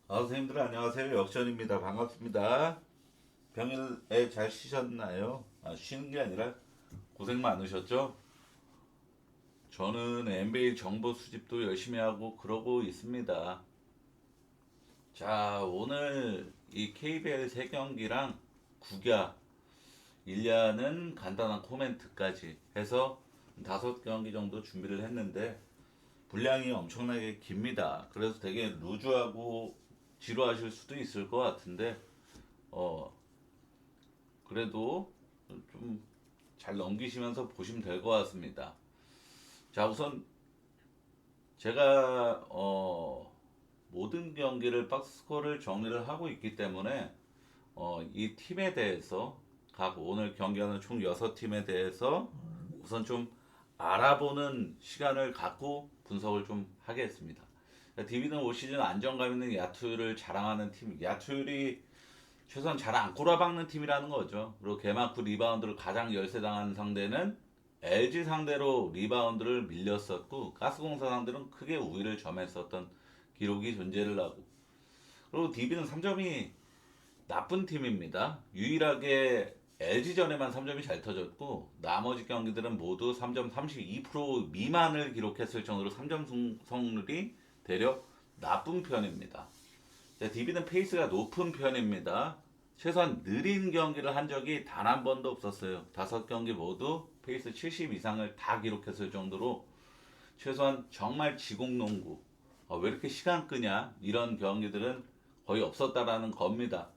선생님들 안녕하세요. 역전입니다. 반갑습니다. 평일에 잘 쉬셨나요? 쉬는 게 아니라 고생 많으셨죠? 저는 NBA 정보 수집도 열심히 하고 그러고 있습니다. 자, 오늘 이 KBL 3경기랑 국야 1야는 간단한 코멘트까지 해서 5경기 정도 준비를 했는데 분량이 엄청나게 깁니다. 그래서 되게 루즈하고 지루하실 수도 있을 것 같은데 어, 그래도 좀 잘 넘기시면서 보시면 될 것 같습니다. 자, 우선 제가 모든 경기를 박스코어를 정리를 하고 있기 때문에 이 팀에 대해서 각 오늘 경기하는 총 6팀에 대해서 우선 좀 알아보는 시간을 갖고 분석을 좀 하겠습니다. DB는 올 시즌 안정감 있는 야투를 자랑하는 팀, 야투율이 최소한 잘 안 꼬라박는 팀이라는 거죠. 그리고 개막 후 리바운드를 가장 열세당한 상대는 LG 상대로 리바운드를 밀렸었고 가스공사 상대는 크게 우위를 점했었던 기록이 존재를 하고, 그리고 DB는 3점이 나쁜 팀입니다. 유일하게 LG전에만 3점이 잘 터졌고 나머지 경기들은 모두 3점 32% 미만을 기록했을 정도로 3점 성률이 대려 나쁜 편입니다. DB는 페이스가 높은 편입니다. 최소한 느린 경기를 한 적이 단 한 번도 없었어요. 5경기 모두 페이스 70 이상을 다 기록했을 정도로 최소한 정말 지공농구, 왜 이렇게 시간 끄냐 이런 경기들은 거의 없었다라는 겁니다.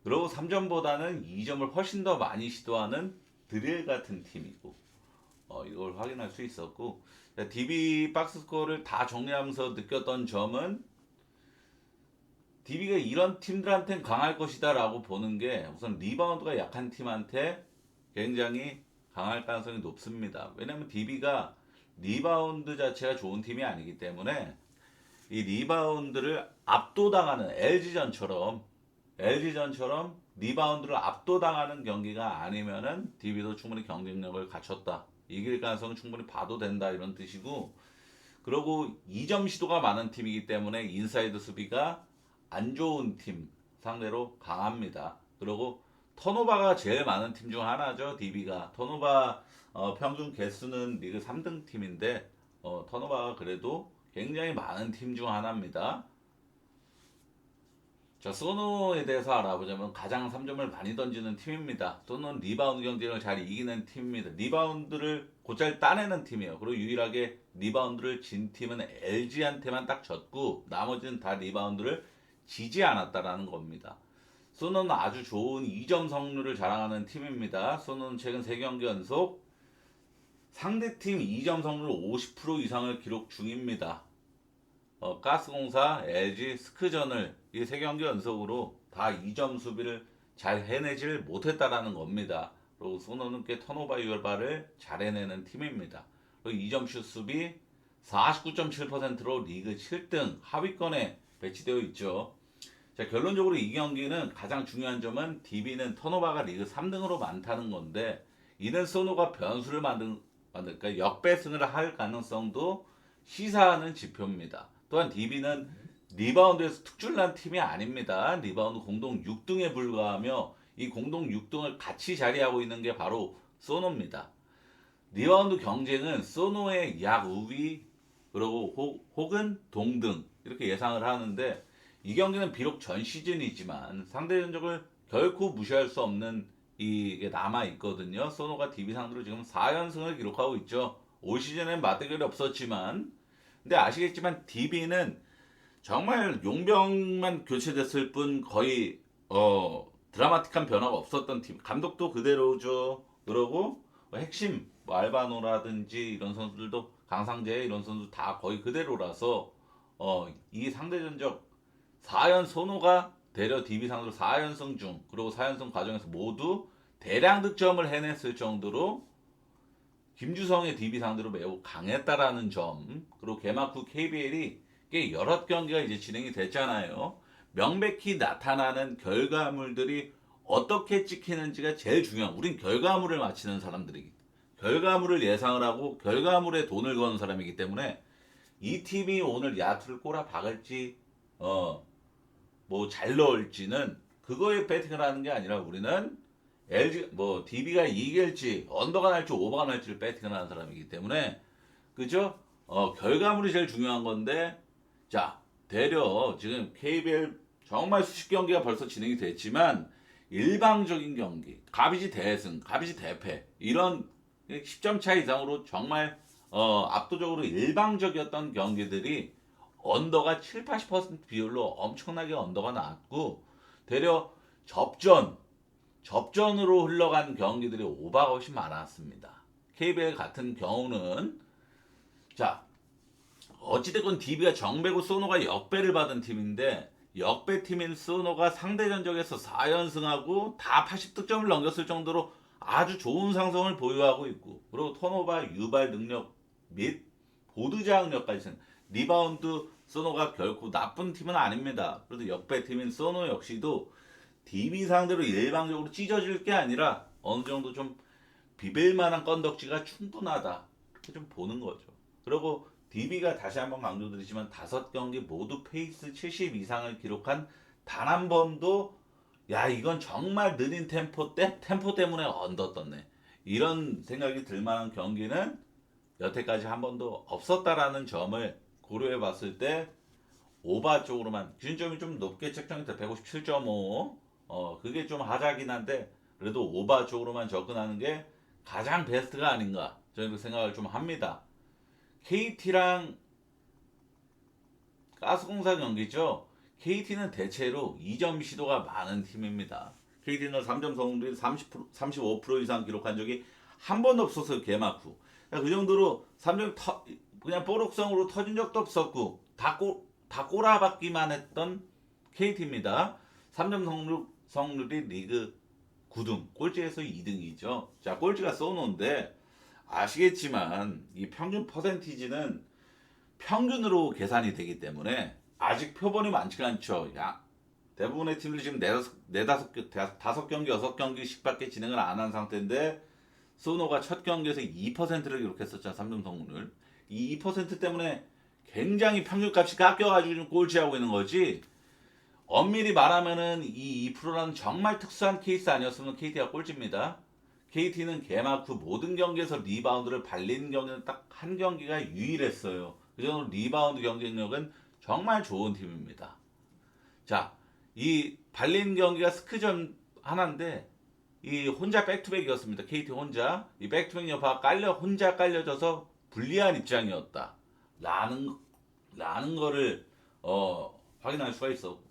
그리고 3점보다는 2점을 훨씬 더 많이 시도하는 드릴 같은 팀이고, 이걸 확인할 수 있었고, DB 박스스코어를 다 정리하면서 느꼈던 점은 DB가 이런 팀들한테는 강할 것이다라고 보는 게, 우선 리바운드가 약한 팀한테 굉장히 강할 가능성이 높습니다. 왜냐면 DB가 리바운드 자체가 좋은 팀이 아니기 때문에 이 리바운드를 압도당하는 LG전처럼 리바운드를 압도당하는 경기가 아니면은 DB도 충분히 경쟁력을 갖췄다, 이길 가능성은 충분히 봐도 된다, 이런 뜻이고, 그리고 2점 시도가 많은 팀이기 때문에 인사이드 수비가 안 좋은 팀 상대로 강합니다. 그리고 턴오버가 제일 많은 팀 중 하나죠. DB가 턴오버 평균 개수는 리그 3등 팀인데 턴오버가 그래도 굉장히 많은 팀 중 하나입니다. 자, 소노에 대해서 알아보자면 가장 3점을 많이 던지는 팀입니다. 소노는 리바운드 경쟁을 잘 이기는 팀입니다. 리바운드를 곧잘 따내는 팀이에요. 그리고 유일하게 리바운드를 진 팀은 LG한테만 딱 졌고 나머지는 다 리바운드를 지지 않았다라는 겁니다. 소노는 아주 좋은 2점 성률을 자랑하는 팀입니다. 소노는 최근 3경기 연속 상대팀 2점 성률 50% 이상을 기록 중입니다. 가스공사, LG, 스크전을 이 3경기 연속으로 다 2점 수비를 잘 해내질 못했다라는 겁니다. 그리고 소노는 꽤 턴오버 유발을 잘 해내는 팀입니다. 그리고 2점 슛 수비 49.7%로 리그 7등 하위권에 배치되어 있죠. 자, 결론적으로 이 경기는 가장 중요한 점은 DB는 턴오버가 리그 3등으로 많다는 건데, 이는 소노가 변수를 그러니까 역배승을 할 가능성도 시사하는 지표입니다. 또한 DB는 리바운드에서 특출난 팀이 아닙니다. 리바운드 공동 6등에 불과하며 이 공동 6등을 같이 자리하고 있는 게 바로 소노입니다. 리바운드 경쟁은 소노의 약 우위, 그리고 혹은 동등 이렇게 예상을 하는데, 이 경기는 비록 전 시즌이지만 상대 전적을 결코 무시할 수 없는 이게 남아 있거든요. 소노가 DB 상대로 지금 4연승을 기록하고 있죠. 올 시즌엔 맞대결이 없었지만, 근데 아시겠지만 DB는 정말 용병만 교체됐을 뿐 거의 드라마틱한 변화가 없었던 팀. 감독도 그대로죠. 그러고 핵심 알바노라든지 이런 선수들도, 강상재 이런 선수 다 거의 그대로라서 이 상대전적 4연 소노가 대려 DB 상대로 4연승 중, 그리고 4연승 과정에서 모두 대량 득점을 해냈을 정도로 김주성의 DB 상대로 매우 강했다라는 점, 그리고 개막 후 KBL이 꽤 여러 경기가 이제 진행이 됐잖아요. 명백히 나타나는 결과물들이 어떻게 찍히는지가 제일 중요한, 우린 결과물을 맞히는 사람들이기, 결과물을 예상을 하고 결과물에 돈을 거는 사람이기 때문에 이 팀이 오늘 야투를 꼬라 박을지 뭐 잘 넣을지는 그거에 배팅을 하는 게 아니라 우리는 LG 뭐 DB가 이길지 언더가 날지 오버가 날지를 배팅을 하는 사람이기 때문에 그죠? 결과물이 제일 중요한 건데 자 대려 지금 KBL 정말 수십 경기가 벌써 진행이 됐지만 일방적인 경기 가비지 대승 가비지 대패 이런 10점 차 이상으로 정말 압도적으로 일방적이었던 경기들이 언더가 7, 80% 비율로 엄청나게 언더가 나왔고 되려 접전으로 흘러간 경기들이 오버가 훨씬 많았습니다. KBL 같은 경우는 자 어찌됐건 DB가 정배고 소노가 역배를 받은 팀인데 역배 팀인 소노가 상대 전적에서 4연승하고 다 80득점을 넘겼을 정도로 아주 좋은 상성을 보유하고 있고 그리고 턴오버 유발 능력 및 보드 장악력까지 리바운드 소노가 결코 나쁜 팀은 아닙니다. 그래도 역배 팀인 소노 역시도 DB 상대로 일방적으로 찢어질 게 아니라 어느 정도 좀 비빌 만한 건덕지가 충분하다. 이렇게 좀 보는 거죠. 그리고 DB가 다시 한번 강조드리지만 5경기 모두 페이스 70 이상을 기록한 단 한 번도 야 이건 정말 느린 템포 때문에 언더 떴네. 이런 생각이 들 만한 경기는 여태까지 한 번도 없었다라는 점을 고려해 봤을 때 오바 쪽으로만 기준점이 좀 높게 책정이 돼 157.5 그게 좀 하자긴 한데 그래도 오바 쪽으로만 접근하는 게 가장 베스트가 아닌가 저는 생각을 좀 합니다. KT랑 가스공사 경기죠. KT는 대체로 2점 시도가 많은 팀입니다. KT는 3점 성공률이 35% 이상 기록한 적이 한 번도 없었어요. 개막 후. 그 정도로 3점 그냥 뽀록성으로 터진 적도 없었고 다 꼬라박기만 했던 KT입니다. 3점 성공률이 리그 9등, 꼴찌에서 2등이죠. 자, 꼴찌가 소노인데 아시겠지만 이 평균 퍼센티지는 평균으로 계산이 되기 때문에 아직 표본이 많지가 않죠. 야, 대부분의 팀들이 지금 다섯 경기, 6경기씩밖에 진행을 안 한 상태인데 소노가 첫 경기에서 2%를 기록했었잖아. 3점 성공률. 이 2% 때문에 굉장히 평균값이 깎여가지고 좀 꼴찌하고 있는 거지. 엄밀히 말하면은 이 2%라는 정말 특수한 케이스 아니었으면 KT가 꼴찌입니다. KT는 개막 후 모든 경기에서 리바운드를 발린 경기는 딱 한 경기가 유일했어요. 그 정도로 리바운드 경쟁력은 정말 좋은 팀입니다. 자, 이 발린 경기가 스크전 하나인데 이 혼자 백투백이었습니다. KT 혼자 이 백투백 여파가 혼자 깔려져서 불리한 입장이었다. 라는 거를 확인할 수가 있었고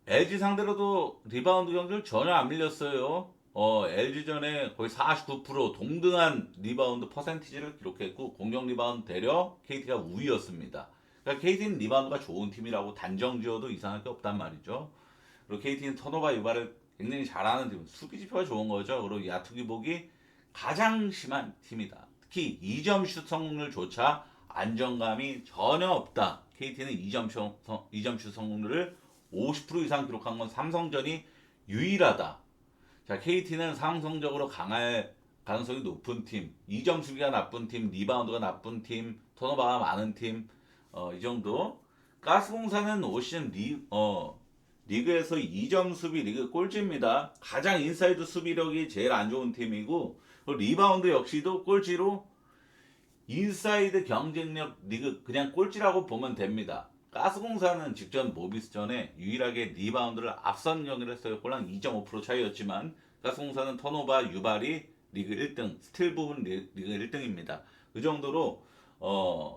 LG 상대로도 리바운드 경기를 전혀 안 밀렸어요. LG전에 거의 49% 동등한 리바운드 퍼센티지를 기록했고 공격 리바운드 대려 KT가 우위였습니다. 그러니까 KT는 리바운드가 좋은 팀이라고 단정 지어도 이상할 게 없단 말이죠. 그리고 KT는 턴오버 유발을 굉장히 잘하는 팀, 수비 지표가 좋은 거죠. 그리고 야투기복이 가장 심한 팀이다. 특히 2점 슛 성공률조차 안정감이 전혀 없다. KT는 2점 슛 성공률을 50% 이상 기록한 건 삼성전이 유일하다. 자, KT는 상성적으로 강할 가능성이 높은 팀, 2점 수비가 나쁜 팀, 리바운드가 나쁜 팀, 턴오버가 많은 팀, 이 정도. 가스공사는 올 시즌 리그에서 2점 수비 리그 꼴찌입니다. 가장 인사이드 수비력이 제일 안 좋은 팀이고, 리바운드 역시도 꼴찌로 인사이드 경쟁력 리그 그냥 꼴찌라고 보면 됩니다. 가스공사는 직전 모비스전에 유일하게 리바운드를 앞선 경기를 했어요. 꼴랑 2.5% 차이였지만 가스공사는 턴오버 유발이 리그 1등, 스틸 부분 리그 1등입니다. 그 정도로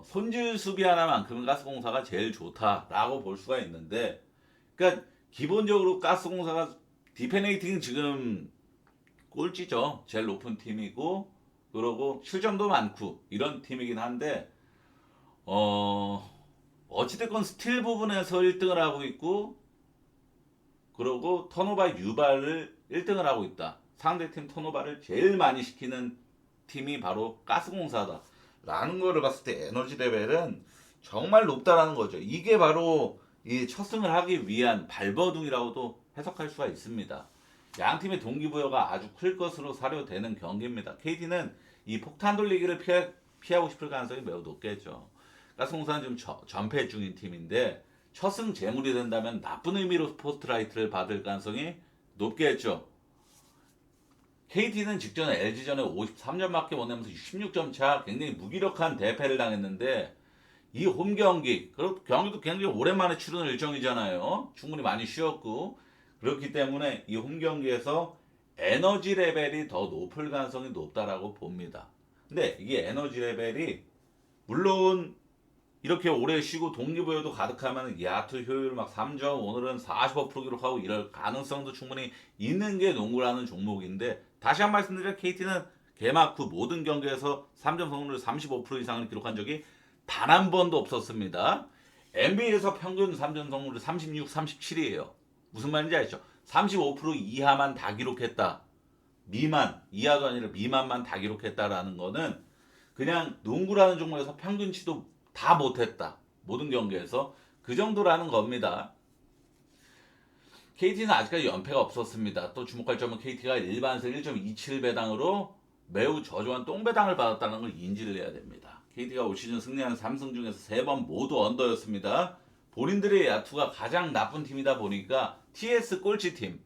손질 수비 하나만큼은 가스공사가 제일 좋다라고 볼 수가 있는데 그러니까 기본적으로 가스공사가 디페네이팅 지금 꼴찌죠. 제일 높은 팀이고 그러고 실점도 많고 이런 팀이긴 한데 어찌됐건 스틸 부분에서 1등을 하고 있고 그러고 턴오버 유발을 1등을 하고 있다. 상대팀 턴오버를 제일 많이 시키는 팀이 바로 가스공사다. 라는 거를 봤을 때 에너지 레벨은 정말 높다라는 거죠. 이게 바로 이 첫 승을 하기 위한 발버둥이라고도 해석할 수가 있습니다. 양 팀의 동기부여가 아주 클 것으로 사료되는 경기입니다. KT는 이 폭탄 돌리기를 피하고 싶을 가능성이 매우 높겠죠. 가스공사는 지금 전패 중인 팀인데 첫승 재물이 된다면 나쁜 의미로 스포트라이트를 받을 가능성이 높겠죠. KT는 직전에 LG전에 53점밖에 못 내면서 16점 차 굉장히 무기력한 대패를 당했는데 이 홈 경기, 그리고 경기도 굉장히 오랜만에 치르는 일정이잖아요. 충분히 많이 쉬었고 그렇기 때문에 이 홈 경기에서 에너지 레벨이 더 높을 가능성이 높다라고 봅니다. 근데 이게 에너지 레벨이 물론 이렇게 오래 쉬고 동기부여도 가득하면 야투 효율 막 3점 오늘은 45% 기록하고 이럴 가능성도 충분히 있는 게 농구라는 종목인데 다시 한 번 말씀드리면 KT는 개막 후 모든 경기에서 3점 성공률 35% 이상을 기록한 적이 단 한 번도 없었습니다. NBA에서 평균 3점 성공률 36, 37이에요. 무슨 말인지 아시죠? 35% 이하만 다 기록했다. 미만, 이하도 아니라 미만만 다 기록했다라는 거는 그냥 농구라는 종목에서 평균치도 다 못했다. 모든 경기에서 그 정도라는 겁니다. KT는 아직까지 연패가 없었습니다. 또 주목할 점은 KT가 일반승 1.27배당으로 매우 저조한 똥배당을 받았다는 걸 인지를 해야 됩니다. KT가 올 시즌 승리한 3승 중에서 3번 모두 언더였습니다. 본인들의 야투가 가장 나쁜 팀이다 보니까 TS 꼴찌팀,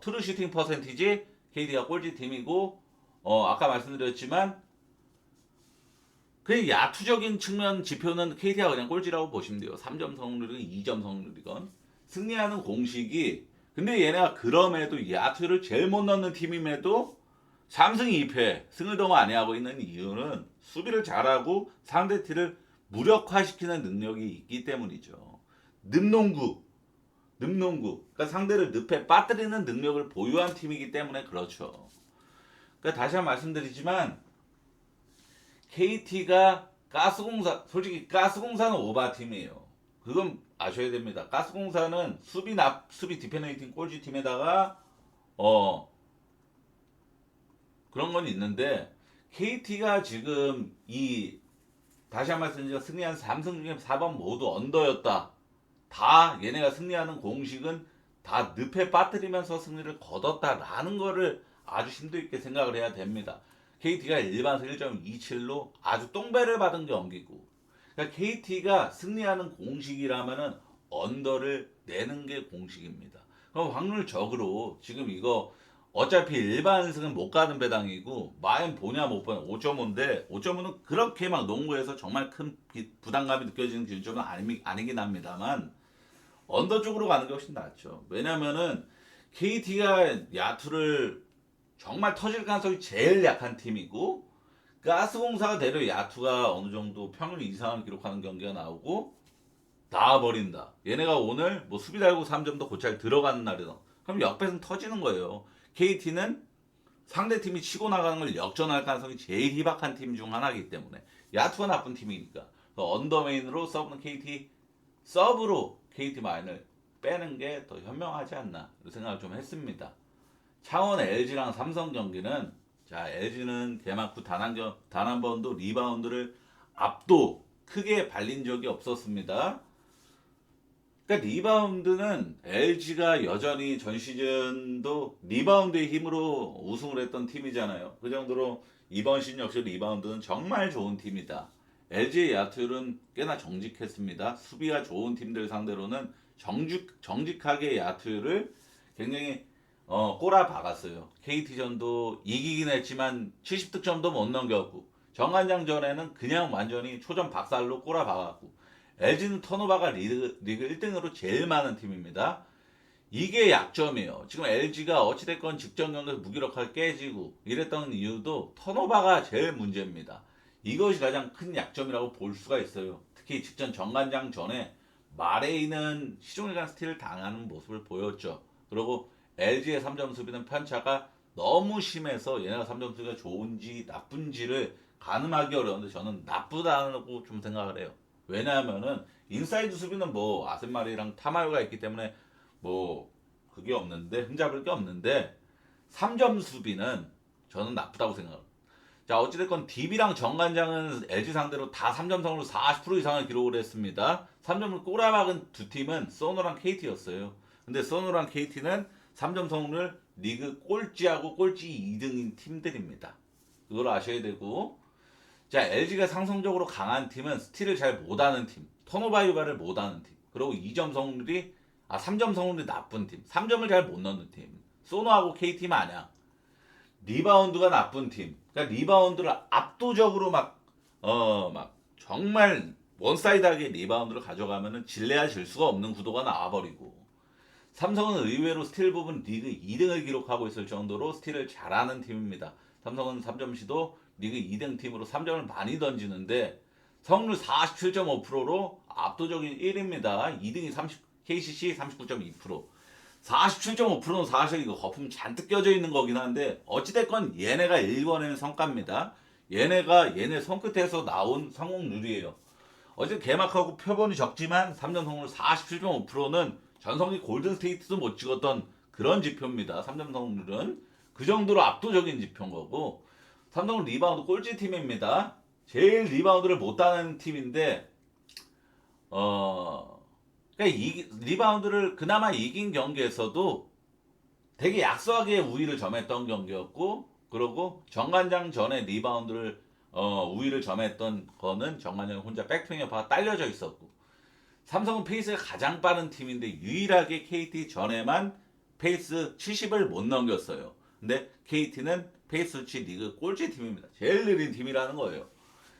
트루 슈팅 퍼센티지 KT가 꼴찌팀이고, 아까 말씀드렸지만 그 야투적인 측면 지표는 KT가 그냥 꼴찌라고 보시면 돼요. 3점 성공률이건 2점 성공률이건. 승리하는 공식이 근데 얘네가 그럼에도 야투를 제일 못 넣는 팀임에도 3승 2패 승을 더 많이 하고 있는 이유는 수비를 잘하고 상대 팀을 무력화시키는 능력이 있기 때문이죠. 늪농구. 그러니까 상대를 늪에 빠뜨리는 능력을 보유한 팀이기 때문에 그렇죠. 그러니까 다시 한번 말씀드리지만 KT가 가스공사, 솔직히 가스공사는 오바팀이에요. 그건 아셔야 됩니다. 가스공사는 수비 디펜딩 꼴찌 팀에다가 그런 건 있는데 KT가 지금 다시 한 번 말씀드리면 승리한 3승 중에 4번 모두 언더였다. 다 얘네가 승리하는 공식은 다 늪에 빠뜨리면서 승리를 거뒀다라는 거를 아주 심도 있게 생각을 해야 됩니다. KT가 일반승 1.27로 아주 똥배를 받은 경기고 그러니까 KT가 승리하는 공식이라면은 언더를 내는 게 공식입니다. 그럼 확률적으로 지금 이거 어차피 일반승은 못 가는 배당이고 마엔 보냐 못 보냐 5.5인데 5.5는 그렇게 막 농구에서 정말 큰 부담감이 느껴지는 기준점은 아니긴 합니다만 언더 쪽으로 가는 게 훨씬 낫죠. 왜냐면은 KT가 야투를 정말 터질 가능성이 제일 약한 팀이고 가스공사가 대려 야투가 어느 정도 평균 이상을 기록하는 경기가 나오고 나와버린다. 얘네가 오늘 뭐 수비 달고 3점도 고찰 들어가는 날이다. 그럼 역배승 터지는 거예요. KT는 상대팀이 치고 나가는 걸 역전할 가능성이 제일 희박한 팀 중 하나이기 때문에 야투가 나쁜 팀이니까 언더메인으로 서브는 KT 서브로 KT 마인을 빼는 게 더 현명하지 않나 이런 생각을 좀 했습니다. 창원 LG랑 삼성 경기는 자 LG는 개막 후 단 한 번도 리바운드를 압도 크게 발린 적이 없었습니다. 그러니까 리바운드는 LG가 여전히 전 시즌도 리바운드의 힘으로 우승을 했던 팀이잖아요. 그 정도로 이번 시즌 역시 리바운드는 정말 좋은 팀이다. LG의 야투율은 꽤나 정직했습니다. 수비가 좋은 팀들 상대로는 정직하게 야투율을 굉장히 꼬라 박았어요. KT전도 이기긴 했지만 70득점도 못 넘겼고 정관장전에는 그냥 완전히 초전 박살로 꼬라 박았고 LG는 턴오버가 리그 1등으로 제일 많은 팀입니다. 이게 약점이에요. 지금 LG가 어찌됐건 직전 경기에서 무기력하게 깨지고 이랬던 이유도 턴오버가 제일 문제입니다. 이것이 가장 큰 약점이라고 볼 수가 있어요. 특히 직전 정관장 전에 마레이는 시종일관 스틸을 당하는 모습을 보였죠. 그리고 LG의 3점 수비는 편차가 너무 심해서 얘네가 3점 수비가 좋은지 나쁜지를 가늠하기 어려운데 저는 나쁘다고 좀 생각을 해요. 왜냐하면은 인사이드 수비는 뭐 아센마리랑 타마요가 있기 때문에 뭐 그게 없는데 흠잡을 게 없는데 3점 수비는 저는 나쁘다고 생각합니다. 자 어찌됐건 DB랑 정관장은 LG 상대로 다 3점성으로 40% 이상을 기록을 했습니다. 3점을 꼬라박은 두 팀은 소노랑 KT였어요. 근데 소노랑 KT는 3점 성공률 리그 꼴찌하고 꼴찌 2등인 팀들입니다. 그걸 아셔야 되고 자 LG가 상성적으로 강한 팀은 스틸을 잘 못하는 팀, 턴오버 유발을 못하는 팀. 그리고 2점 성공률이 3점 성공률이 나쁜 팀. 3점을 잘 못 넣는 팀. 소노하고 KT 마냥 리바운드가 나쁜 팀. 그러니까 리바운드를 압도적으로 막 정말 원사이드하게 리바운드를 가져가면은 질래야 질 수가 없는 구도가 나와버리고, 삼성은 의외로 스틸 부분 리그 2등을 기록하고 있을 정도로 스틸을 잘하는 팀입니다. 삼성은 3점 시도 리그 2등 팀으로 3점을 많이 던지는데 성공률 47.5%로 압도적인 1위입니다. 2등이 KCC 39.2%. 47.5%는 사실 이거 거품 잔뜩 껴져 있는 거긴 한데 어찌됐건 얘네가 일궈낸 성과입니다. 얘네 손끝에서 나온 성공률이에요. 어제 개막하고 표본이 적지만 3점 성공률 47.5%는 전성기 골든스테이트도 못 찍었던 그런 지표입니다. 3점 성공률은 그 정도로 압도적인 지표인 거고, 삼성은 리바운드 꼴찌 팀입니다. 제일 리바운드를 못 따는 팀인데 그러니까 리바운드를 그나마 이긴 경기에서도 되게 약소하게 우위를 점했던 경기였고, 그리고 정관장 전에 리바운드를 우위를 점했던 거는 정관장이 혼자 백핑에 딸려져 있었고, 삼성은 페이스가 가장 빠른 팀인데 유일하게 KT 전에만 페이스 70을 못 넘겼어요. 근데 KT는 페이스 수치 리그 꼴찌 팀입니다. 제일 느린 팀이라는 거예요.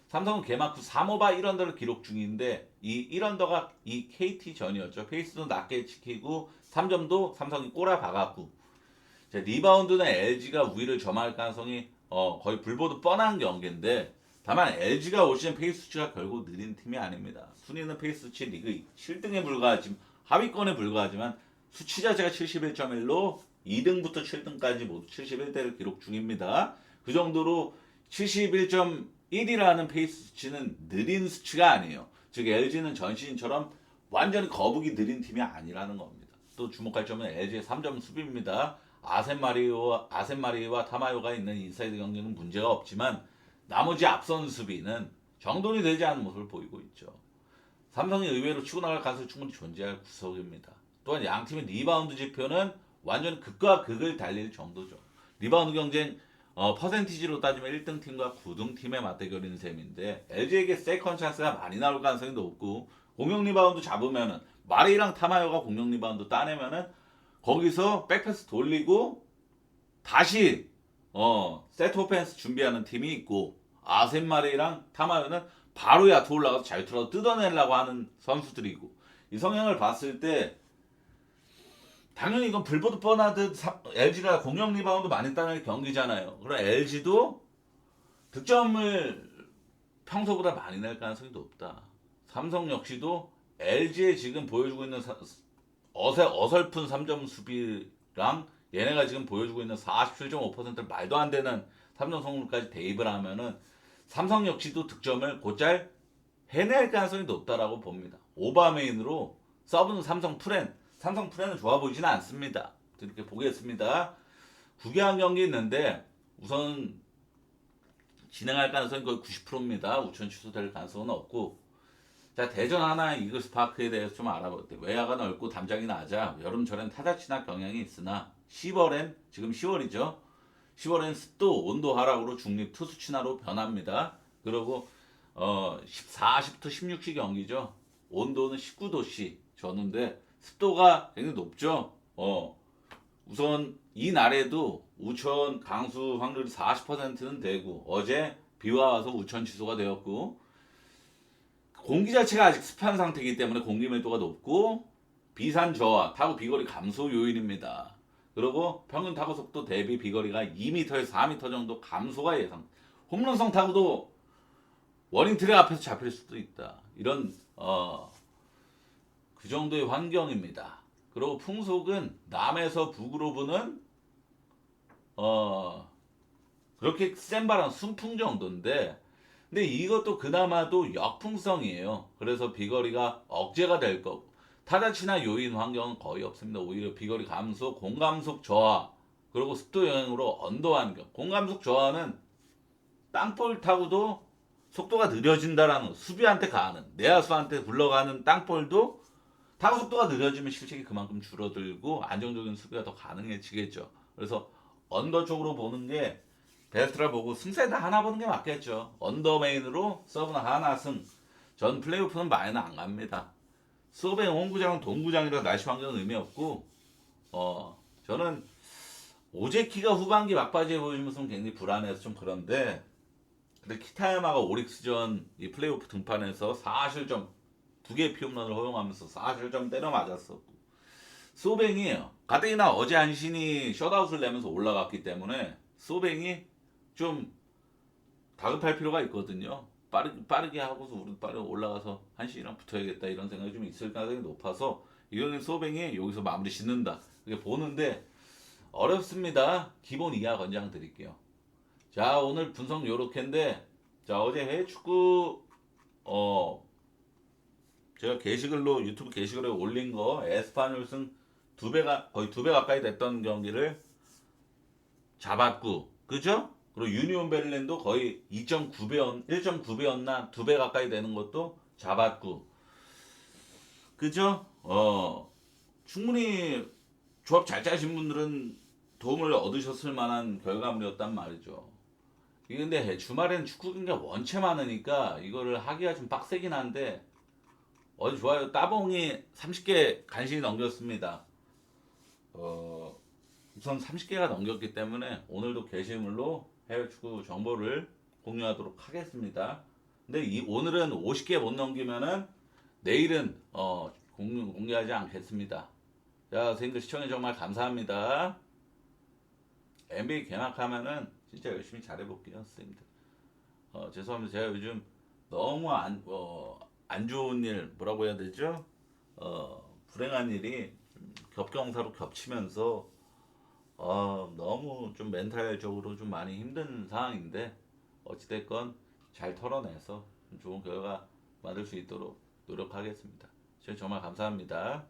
삼성은 개막 후 3오바 1언더를 기록 중인데 이 1언더가 이 KT 전이었죠. 페이스도 낮게 지키고 3점도 삼성이 꼬라 박았고, 리바운드는 LG가 우위를 점할 가능성이 거의 불보듯 뻔한 경기인데, 다만 LG가 올 시즌 페이스 수치가 결국 느린 팀이 아닙니다. 순위는 페이스 수치 리그 7등에 불과하지만 하위권에 불과하지만 수치 자체가 71.1로 2등부터 7등까지 모두 71대를 기록 중입니다. 그 정도로 71.1이라는 페이스 수치는 느린 수치가 아니에요. 즉 LG는 전 시즌처럼 완전히 거북이 느린 팀이 아니라는 겁니다. 또 주목할 점은 LG의 3점 수비입니다. 아센마리와 타마요가 있는 인사이드 경기는 문제가 없지만 나머지 앞선 수비는 정돈이 되지 않은 모습을 보이고 있죠. 삼성이 의외로 치고 나갈 가능성이 충분히 존재할 구석입니다. 또한 양팀의 리바운드 지표는 완전 극과 극을 달릴 정도죠. 리바운드 경쟁 퍼센티지로 따지면 1등 팀과 9등 팀의 맞대결인 셈인데 LG에게 세컨 찬스가 많이 나올 가능성이 높고, 공격 리바운드 잡으면은 마레이랑 타마요가 공격 리바운드 따내면은 거기서 백패스 돌리고 다시 세트 오펜스 준비하는 팀이 있고, 아센마레이랑 타마요는 바로 야투 올라가서 자유투라도 뜯어내려고 하는 선수들이고, 이 성향을 봤을 때 당연히 이건 불보듯 뻔하듯 LG가 공격 리바운드 많이 따는 경기잖아요. 그럼 LG도 득점을 평소보다 많이 낼 가능성이 높다. 삼성 역시도 LG에 지금 보여주고 있는 어설픈 3점 수비랑 얘네가 지금 보여주고 있는 47.5%를 말도 안 되는 3점 성공률까지 대입을 하면은 삼성 역시도 득점을 곧잘 해낼 가능성이 높다라고 봅니다. 오바메인으로 서브는 삼성 프렌은 좋아 보이지는 않습니다. 이렇게 보겠습니다. 9개한 경기 있는데 우선 진행할 가능성이 거의 90%입니다. 우천 취소될 가능성은 없고, 자, 대전 하나 이글스파크에 대해서 좀 알아볼 때 외야가 넓고 담장이 낮아 여름철엔 타자 진학 경향이 있으나 10월엔, 지금 10월이죠. 10월엔 습도, 온도 하락으로 중립 투수 친화로 변합니다. 그리고 40부터 16시 경기죠. 온도는 19도씨 줬는데 습도가 굉장히 높죠. 우선 이 날에도 우천 강수 확률이 40%는 되고, 어제 비와 와서 우천 취소가 되었고, 공기 자체가 아직 습한 상태이기 때문에 공기 밀도가 높고 비산 저하, 타구 비거리 감소 요인입니다. 그리고 평균 타구 속도 대비 비거리가 2m에서 4m 정도 감소가 예상. 홈런성 타구도 워닝 트랙 앞에서 잡힐 수도 있다. 이런 그 정도의 환경입니다. 그리고 풍속은 남에서 북으로 부는 그렇게 센 바람 순풍 정도인데, 근데 이것도 그나마도 역풍성이에요. 그래서 비거리가 억제가 될 거고, 타자 친화 요인 환경은 거의 없습니다. 오히려 비거리 감소, 공감속 저하, 그리고 습도 영향으로 언더 환경. 공감속 저하는 땅볼 타구도 속도가 느려진다라는 거. 수비한테 가는, 내야수한테 굴러가는 땅볼도 타구 속도가 느려지면 실책이 그만큼 줄어들고 안정적인 수비가 더 가능해지겠죠. 그래서 언더 쪽으로 보는 게 베스트라 보고 승세다 하나 보는 게 맞겠죠. 언더 메인으로 서브는 하나 승. 전 플레이오프는 마이너 안 갑니다. 스웨뱅 홈구장은 동구장이라 날씨 환경은 의미 없고 저는 오제키가 후반기 막바지에 보여준 모습은 굉장히 불안해서 좀 그런데 근데 키타야마가 오릭스전 이 플레이오프 등판에서 4실점 두 개의 피홈런을 허용하면서 4실점 때려 맞았었고 소뱅이 가뜩이나 어제 안신이 셧아웃을 내면서 올라갔기 때문에 소뱅이 좀 다급할 필요가 있거든요. 빠르게 하고서 우리 빠르게 올라가서 한신이랑 붙어야겠다 이런 생각이 좀 있을 가능성이 높아서 이거는 소뱅이 여기서 마무리 짓는다. 그게 보는데 어렵습니다. 기본 이하 권장 드릴게요. 자 오늘 분석 요렇게인데 자 어제 해외 축구 제가 게시글로 유튜브 게시글에 올린 거 에스파뇰 승 거의 2배 가까이 됐던 경기를 잡았고 그죠? 그리고 유니온 베를린도 거의 1.9배였나 2배 가까이 되는 것도 잡았고 그죠? 충분히 조합 잘 짜신 분들은 도움을 얻으셨을 만한 결과물이었단 말이죠. 이게 근데 주말에는 축구 경기가 원체 많으니까 이거를 하기가 좀 빡세긴 한데 어제 좋아요. 따봉이 30개 간신히 넘겼습니다. 우선 30개가 넘겼기 때문에 오늘도 게시물로 해외 축구 정보를 공유하도록 하겠습니다. 근데 오늘은 50개 못 넘기면은 내일은 공개하지 않겠습니다. 자, 선생님들 시청해 정말 감사합니다. NBA 개막하면은 진짜 열심히 잘해볼게요, 선생님들. 죄송합니다. 제가 요즘 너무 안 좋은 일, 뭐라고 해야 되죠? 불행한 일이 겹경사로 겹치면서 너무 좀 멘탈적으로 좀 많이 힘든 상황인데 어찌됐건 잘 털어내서 좀 좋은 결과 만들 수 있도록 노력하겠습니다. 정말 감사합니다.